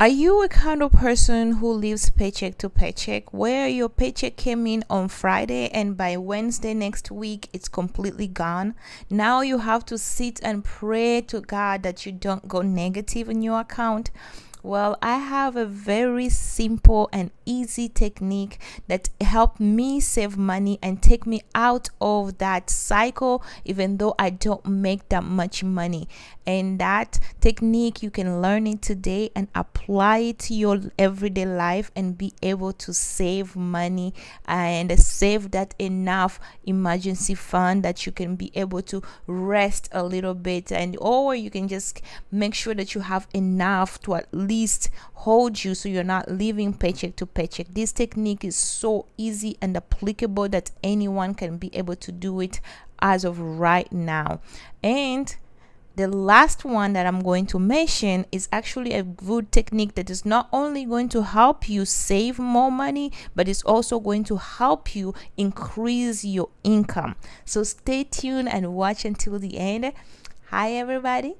Are you a kind of person who lives paycheck to paycheck, where your paycheck came in on Friday and by Wednesday next week it's completely gone? Now you have to sit and pray to God that you don't go negative in your account. Well, I have a very simple and easy technique that helped me save money and take me out of that cycle, even though I don't make that much money. And that technique, you can learn it today and apply it to your everyday life and be able to save money and save that enough emergency fund that you can be able to rest a little bit, and or you can just make sure that you have enough to at least hold you so you're not living paycheck to paycheck. This technique is so easy and applicable that anyone can be able to do it as of right now. And the last one that I'm going to mention is actually a good technique that is not only going to help you save more money, but it's also going to help you increase your income. So stay tuned and watch until the end. Hi, everybody.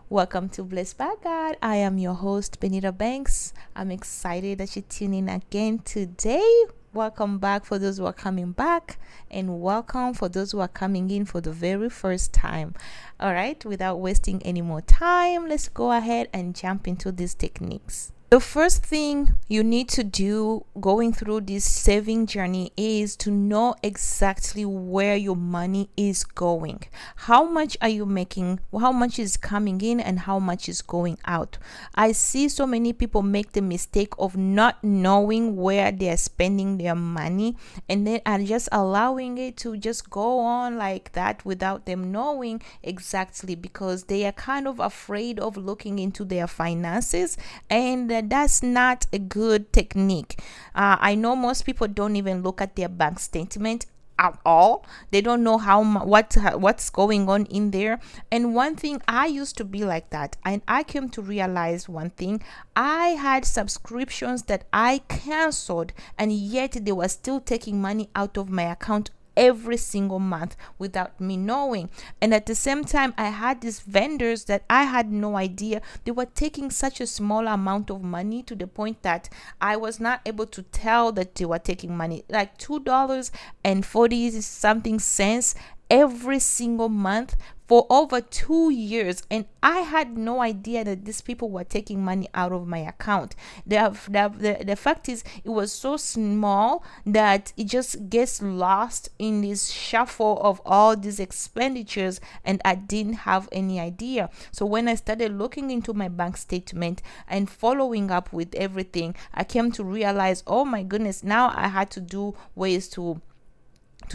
Welcome to Blessed by God. I am your host, Benita Banks. I'm excited that you're tuning in again today. Welcome back for those who are coming back, and welcome for those who are coming in for the very first time. All right, without wasting any more time, let's go ahead and jump into these techniques. The first thing you need to do going through this saving journey is to know exactly where your money is going. How much are you making? How much is coming in and how much is going out? I see so many people make the mistake of not knowing where they are spending their money, and then are just allowing it to just go on like that without them knowing exactly, because they are kind of afraid of looking into their finances, and that's not a good technique. I know most people don't even look at their bank statement at all. They don't know what's going on in there. And one thing, I used to be like that, and I came to realize one thing. I had subscriptions that I canceled, and yet they were still taking money out of my account every single month without me knowing. And at the same time, I had these vendors that I had no idea they were taking such a small amount of money, to the point that I was not able to tell that they were taking money, like $2.40 something cents every single month for over 2 years, and I had no idea that these people were taking money out of my account. The fact is, it was so small that it just gets lost in this shuffle of all these expenditures, and I didn't have any idea. So when I started looking into my bank statement and following up with everything, I came to realize, oh my goodness, now I had to do ways to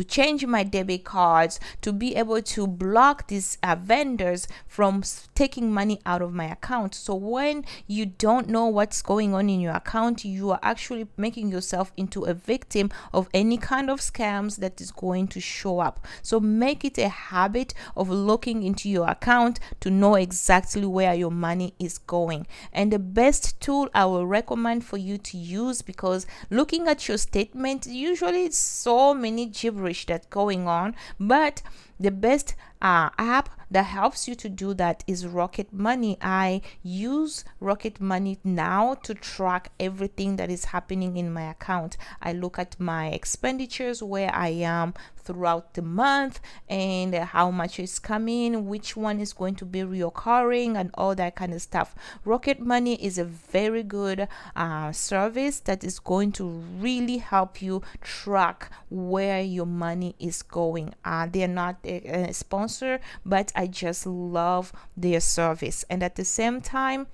change my debit cards to be able to block these vendors from taking money out of my account. So when you don't know what's going on in your account, you are actually making yourself into a victim of any kind of scams that is going to show up. So make it a habit of looking into your account to know exactly where your money is going. And the best tool I will recommend for you to use, because looking at your statement, usually it's so many gibberish that's going on, but the best app that helps you to do that is Rocket Money. I use Rocket Money now to track everything that is happening in my account. I look at my expenditures, where I am throughout the month, and how much is coming, which one is going to be reoccurring, and all that kind of stuff. Rocket Money is a very good service that is going to really help you track where your money is going. They are not a sponsor, but I just love their service. And at the same time,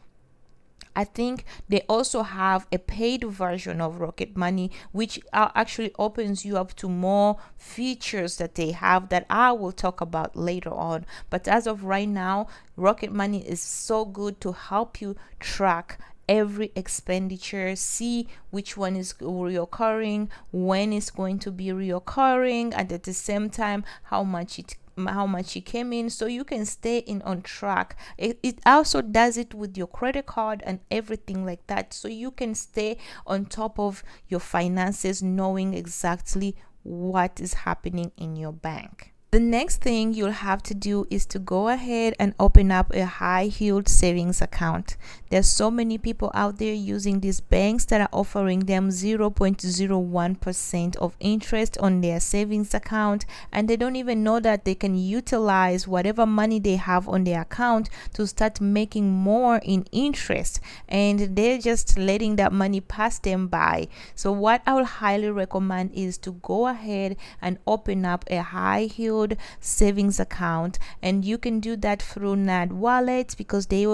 I think they also have a paid version of Rocket Money, which actually opens you up to more features that they have that I will talk about later on. But as of right now, Rocket Money is so good to help you track every expenditure, see which one is reoccurring, when it's going to be reoccurring, and at the same time how much it came in, so you can stay in on track. It also does it with your credit card and everything like that, so you can stay on top of your finances, knowing exactly what is happening in your bank. The next thing you'll have to do is to go ahead and open up a high yield savings account. There's so many people out there using these banks that are offering them 0.01% of interest on their savings account, and they don't even know that they can utilize whatever money they have on their account to start making more in interest, and they're just letting that money pass them by. So what I would highly recommend is to go ahead and open up a high yield savings account, and you can do that through NAD Wallet, because they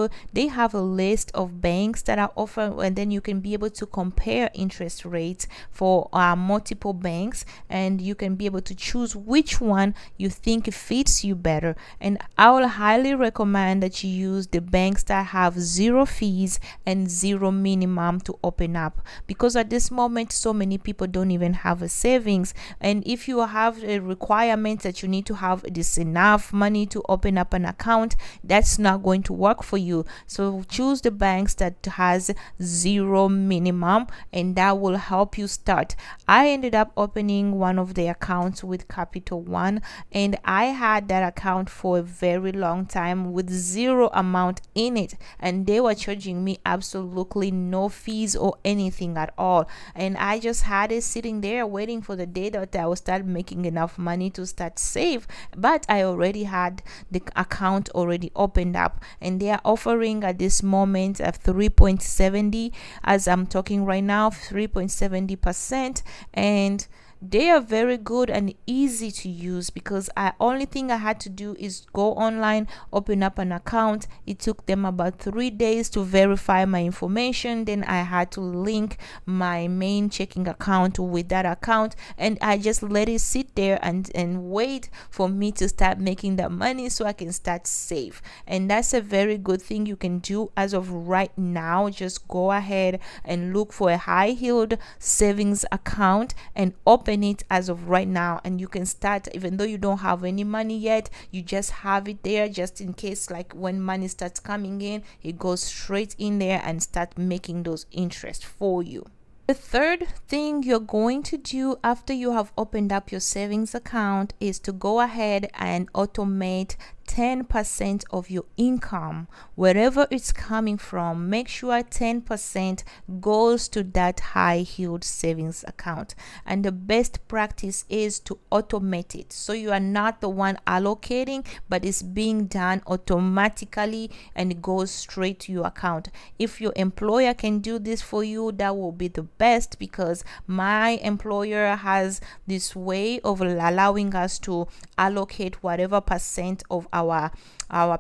have a list of banks that are offered, and then you can be able to compare interest rates for multiple banks, and you can be able to choose which one you think fits you better. And I will highly recommend that you use the banks that have zero fees and zero minimum to open up, because at this moment so many people don't even have a savings, and if you have a requirement that you need to have this enough money to open up an account, that's not going to work for you. So choose the banks that has zero minimum, and that will help you start. I ended up opening one of the accounts with Capital One, and I had that account for a very long time with zero amount in it, and they were charging me absolutely no fees or anything at all, and I just had it sitting there waiting for the day that I would start making enough money to start save. But I already had the account already opened up, and they are offering at this moment a 3.70, as I'm talking right now, 3.70%, and they are very good and easy to use, because only thing I had to do is go online, open up an account. It took them about 3 days to verify my information. Then I had to link my main checking account with that account, and I just let it sit there and wait for me to start making that money so I can start save. And that's a very good thing you can do as of right now. Just go ahead and look for a high yield savings account and open it as of right now, and you can start. Even though you don't have any money yet, you just have it there just in case, like when money starts coming in, it goes straight in there and start making those interest for you. The third thing you're going to do after you have opened up your savings account is to go ahead and automate 10% of your income, wherever it's coming from. Make sure 10% goes to that high yield savings account, and the best practice is to automate it, so you are not the one allocating, but it's being done automatically and it goes straight to your account. If your employer can do this for you, that will be the best, because my employer has this way of allowing us to allocate whatever percent of our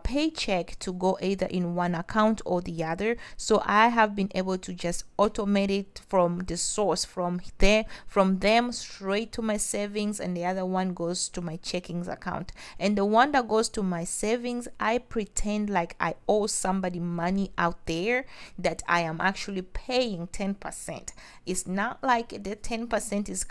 paycheck to go either in one account or the other. So I have been able to just automate it from the source, from them straight to my savings, and the other one goes to my checkings account. And the one that goes to my savings, I pretend like I owe somebody money out there, that I am actually paying 10%. It's not like the 10% is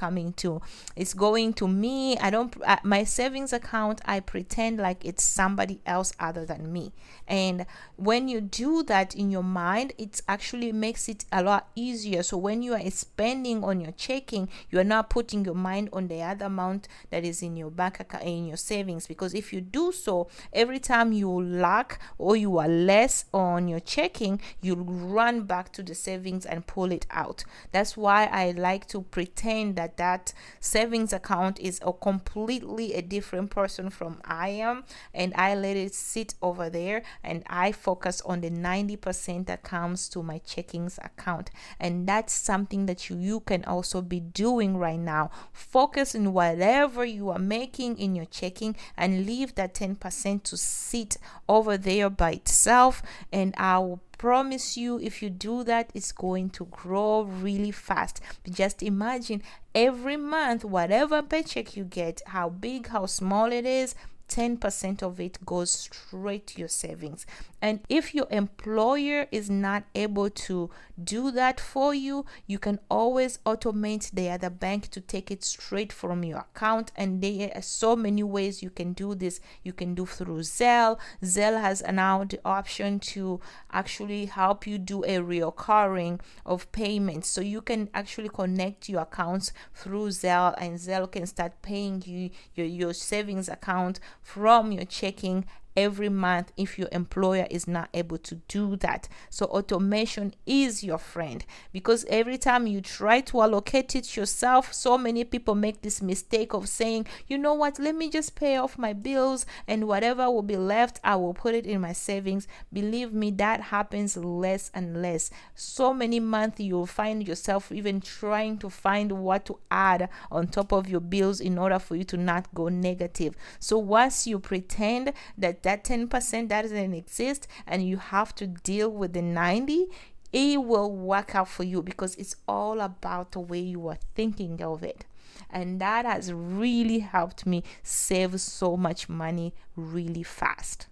it's going to me. I don't my savings account, I pretend like it's somebody else other than me. And when you do that in your mind, it actually makes it a lot easier. So when you are spending on your checking, you are not putting your mind on the other amount that is in your bank account, in your savings, because if you do so, every time you lack or you are less on your checking, you'll run back to the savings and pull it out. That's why I like to pretend that savings account is a completely a different person from I am, and I let it sit over there, and I focus on the 90% that comes to my checkings account. And that's something that you can also be doing right now. Focus on whatever you are making in your checking and leave that 10% to sit over there by itself, and I will promise you, if you do that, it's going to grow really fast. Just imagine every month, whatever paycheck you get, how big, how small it is, 10% of it goes straight to your savings. And if your employer is not able to do that for you, you can always automate the other bank to take it straight from your account. And there are so many ways you can do this. You can do through Zelle. Zelle has now the option to actually help you do a recurring of payments. So you can actually connect your accounts through Zelle, and Zelle can start paying you your savings account from your checking every month if your employer is not able to do that. So automation is your friend, because every time you try to allocate it yourself, so many people make this mistake of saying, you know what, let me just pay off my bills and whatever will be left, I will put it in my savings. Believe me, that happens less and less. So many months you'll find yourself even trying to find what to add on top of your bills in order for you to not go negative. So once you pretend that 10% doesn't exist and you have to deal with the 90, it will work out for you, because it's all about the way you are thinking of it. And that has really helped me save so much money really fast.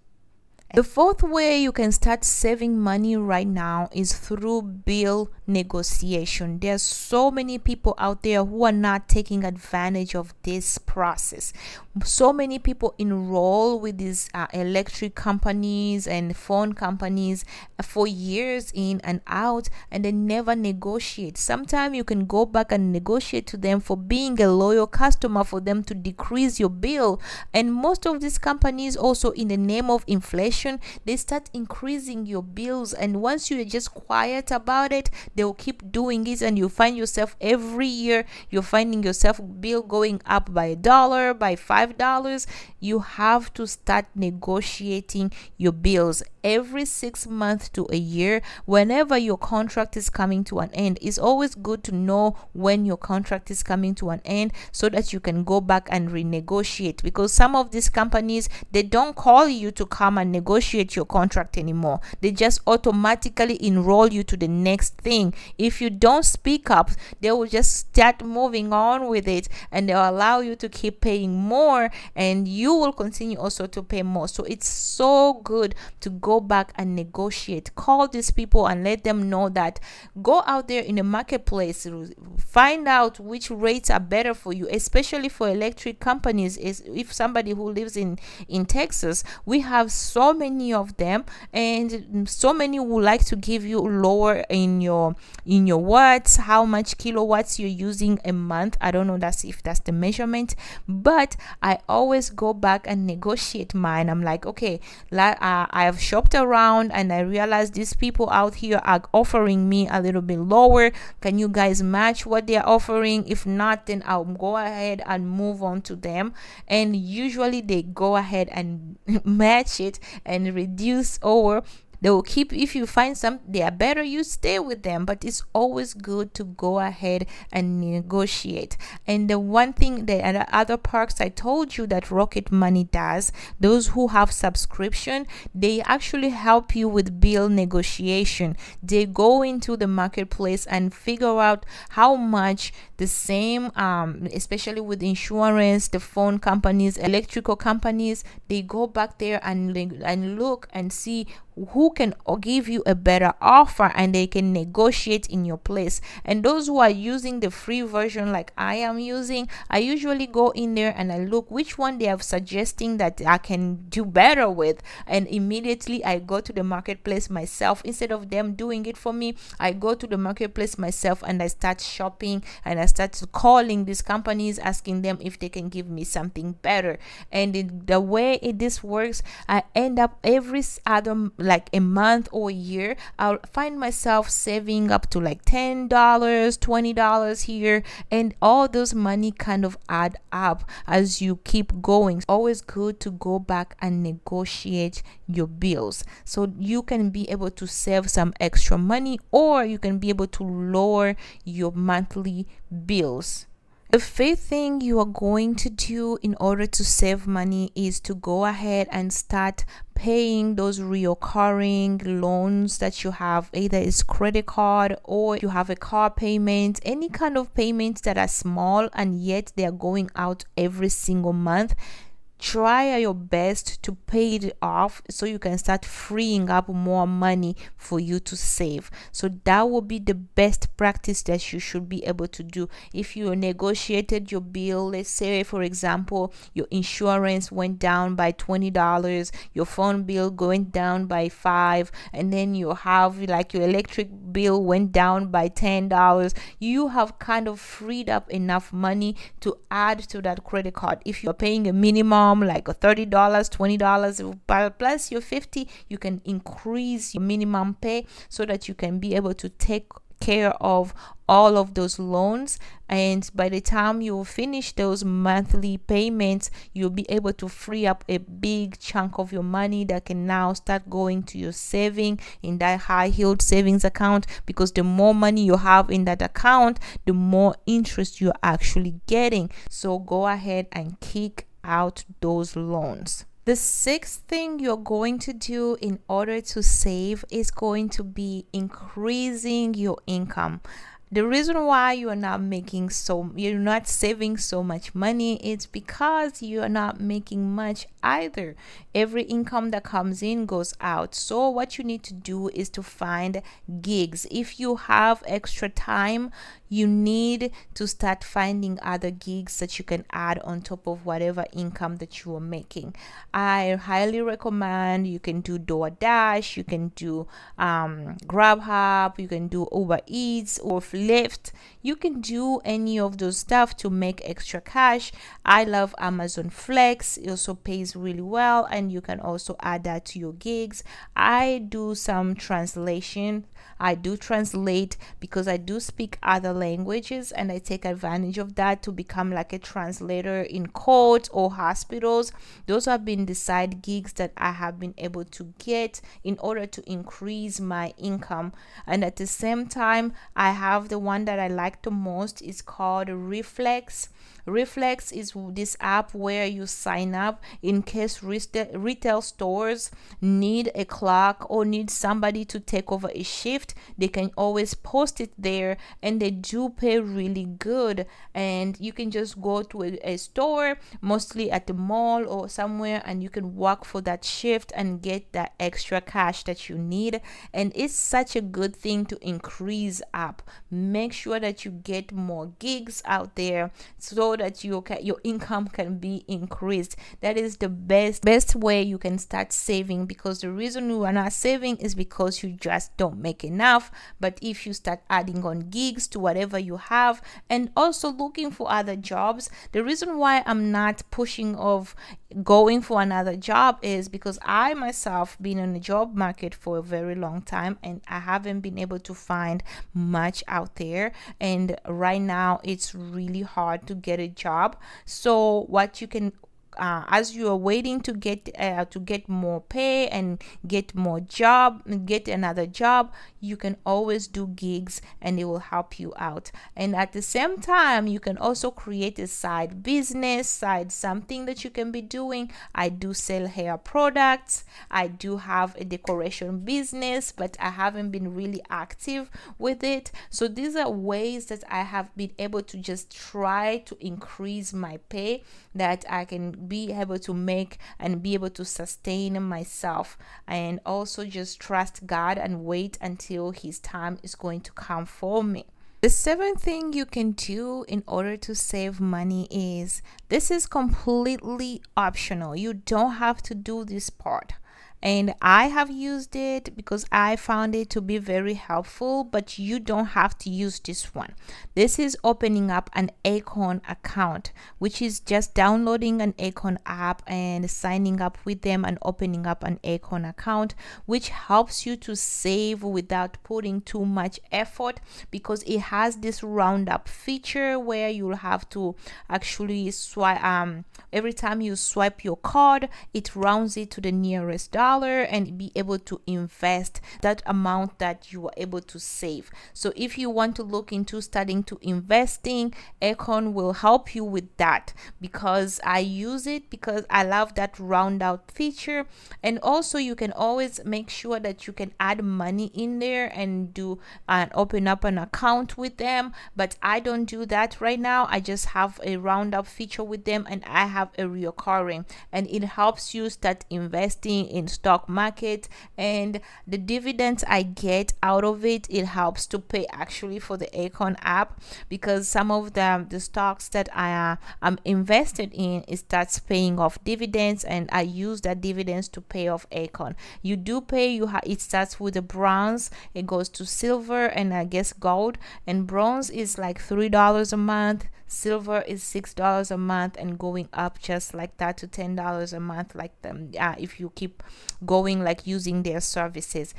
The fourth way you can start saving money right now is through bill negotiation. There's so many people out there who are not taking advantage of this process. So many people enroll with these electric companies and phone companies for years in and out, and they never negotiate. Sometimes you can go back and negotiate to them for being a loyal customer for them to decrease your bill. And most of these companies also, in the name of inflation, they start increasing your bills, and once you're just quiet about it, they'll keep doing it, and you find yourself every year you're finding yourself bill going up by $1, by $5. You have to start negotiating your bills every 6 months to a year. Whenever your contract is coming to an end, it's always good to know when your contract is coming to an end, so that you can go back and renegotiate, because some of these companies, they don't call you to come and negotiate your contract anymore. They just automatically enroll you to the next thing. If you don't speak up, they will just start moving on with it, and they'll allow you to keep paying more, and you will continue also to pay more. So it's so good to go back and negotiate. Call these people and let them know that go out there in the marketplace, find out which rates are better for you, especially for electric companies. Is if somebody who lives in Texas, we have so many of them, and so many would like to give you lower in your watts, how much kilowatts you're using a month. I don't know if that's the measurement, but I always go back and negotiate mine. I'm like, okay, I have shopped around and I realized these people out here are offering me a little bit lower. Can you guys match what they're offering? If not, then I'll go ahead and move on to them. And usually they go ahead and match it and reduce, or they will keep. If you find some they are better, you stay with them, but it's always good to go ahead and negotiate. And the one thing, the other perks I told you that Rocket Money does, those who have subscription, they actually help you with bill negotiation. They go into the marketplace and figure out how much the same, especially with insurance, the phone companies, electrical companies, they go back there and look and see who can give you a better offer, and they can negotiate in your place. And those who are using the free version like I am using, I usually go in there and I look which one they are suggesting that I can do better with, and immediately I go to the marketplace myself. Instead of them doing it for me, I go to the marketplace myself and I start shopping, and I start calling these companies, asking them if they can give me something better. And the way this works, I end up every other like a month or a year, I'll find myself saving up to like $10, $20 here, and all those money kind of add up as you keep going. It's always good to go back and negotiate your bills so you can be able to save some extra money, or you can be able to lower your monthly bills. The fifth thing you are going to do in order to save money is to go ahead and start paying those recurring loans that you have, either it's credit card or you have a car payment, any kind of payments that are small and yet they are going out every single month. try your best to pay it off so you can start freeing up more money for you to save. So that will be the best practice that you should be able to do. If you negotiated your bill, let's say for example your insurance went down by $20, your phone bill going down by $5, and then you have like your electric bill went down by $10, you have kind of freed up enough money to add to that credit card. If you're paying a minimum like a $30, $20 plus your $50, you can increase your minimum pay so that you can be able to take care of all of those loans, and by the time you finish those monthly payments, you'll be able to free up a big chunk of your money that can now start going to your saving in that high yield savings account, because the more money you have in that account, the more interest you're actually getting. So go ahead and kick out those loans. The sixth thing you're going to do in order to save is going to be increasing your income. The reason why you're not saving so much money is because you're not making much either. Every income that comes in goes out. So what you need to do is to find gigs. If you have extra time, you need to start finding other gigs that you can add on top of whatever income that you are making. I highly recommend you can do DoorDash, you can do GrabHub, you can do Uber Eats or Lyft. You can do any of those stuff to make extra cash. I love Amazon Flex. It also pays really well, and you can also add that to your gigs. I do some translation. I do translate because I do speak other languages, and I take advantage of that to become like a translator in courts or hospitals. Those have been the side gigs that I have been able to get in order to increase my income. And at the same time, I have the one that I like the most. It's called Reflex. Reflex is this app where you sign up in case retail stores need a clock or need somebody to take over a shift. They can always post it there, and they do pay really good. And you can just go to a store, mostly at the mall or somewhere, and you can work for that shift and get that extra cash that you need. And it's such a good thing to increase up. Make sure that you get more gigs out there so that your income can be increased. That is the best way you can start saving, because the reason you are not saving is because you just don't make enough. But if you start adding on gigs to whatever you have, and also looking for other jobs, the reason why I'm not pushing of going for another job is because I myself been on the job market for a very long time, and I haven't been able to find much out there. And right now it's really hard to get a job. So what you can as you are waiting to get more pay and get another job, you can always do gigs, and it will help you out. And at the same time, you can also create a side business, something that you can be doing. I do sell hair products. I do have a decoration business, but I haven't been really active with it. So these are ways that I have been able to just try to increase my pay, that I can be able to make and be able to sustain myself, and also just trust God and wait until His time is going to come for me. The seventh thing you can do in order to save money is, this is completely optional. You don't have to do this part. And I have used it because I found it to be very helpful, but you don't have to use this one. This is opening up an Acorn account, which is just downloading an Acorn app and signing up with them and opening up an Acorn account, which helps you to save without putting too much effort, because it has this roundup feature where you'll have to actually swipe. Every time you swipe your card, it rounds it to the nearest dollar. $1 and be able to invest that amount that you were able to save. So if you want to look into starting to investing, Acorn will help you with that, because I use it because I love that round out feature. And also you can always make sure that you can add money in there and do and open up an account with them, but I don't do that right now. I just have a round up feature with them, and I have a recurring, and it helps you start investing in stock market. And the dividends I get out of it, it helps to pay actually for the Acorn app, because some of the stocks that I'm invested in, it starts paying off dividends, and I use that dividends to pay off Acorn. You do pay, it starts with the bronze, it goes to silver, and I guess gold. And bronze is like $3 a month, silver is $6 a month, and going up just like that to $10 a month, like them if you keep going, like using their services.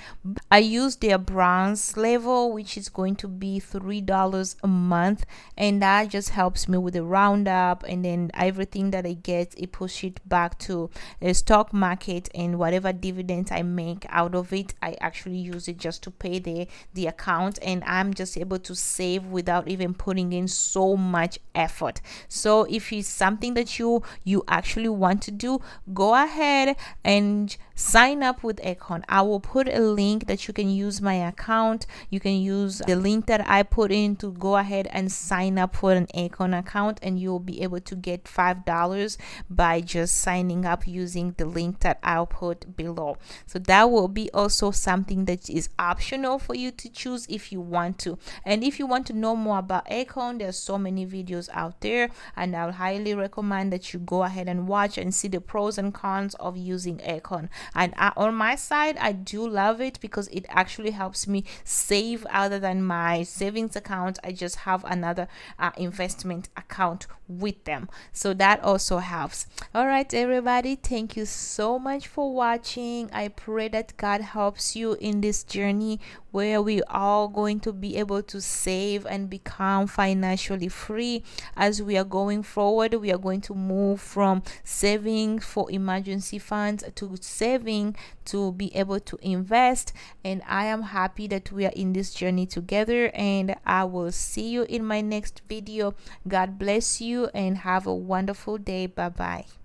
I use their bronze level, which is going to be $3 a month, and that just helps me with the roundup, and then everything that I get, it push it back to the stock market, and whatever dividends I make out of it, I actually use it just to pay the account, and I'm just able to save without even putting in so much effort. So if it's something that you actually want to do, go ahead and sign up with Acorn. I will put a link that you can use my account. You can use the link that I put in to go ahead and sign up for an Acorn account, and you'll be able to get $5 by just signing up using the link that I'll put below. So that will be also something that is optional for you to choose if you want to. And if you want to know more about Acorn, there's so many videos out there, and I'll highly recommend that you go ahead and watch and see the pros and cons of using Acorn. And on my side, I do love it because it actually helps me save. Other than my savings account, I just have another investment account with them, so that also helps. All right, everybody, thank you so much for watching. I pray that God helps you in this journey where we are going to be able to save and become financially free. As we are going forward, we are going to move from saving for emergency funds to saving to be able to invest. And I am happy that we are in this journey together, and I will see you in my next video. God bless you and have a wonderful day. Bye bye.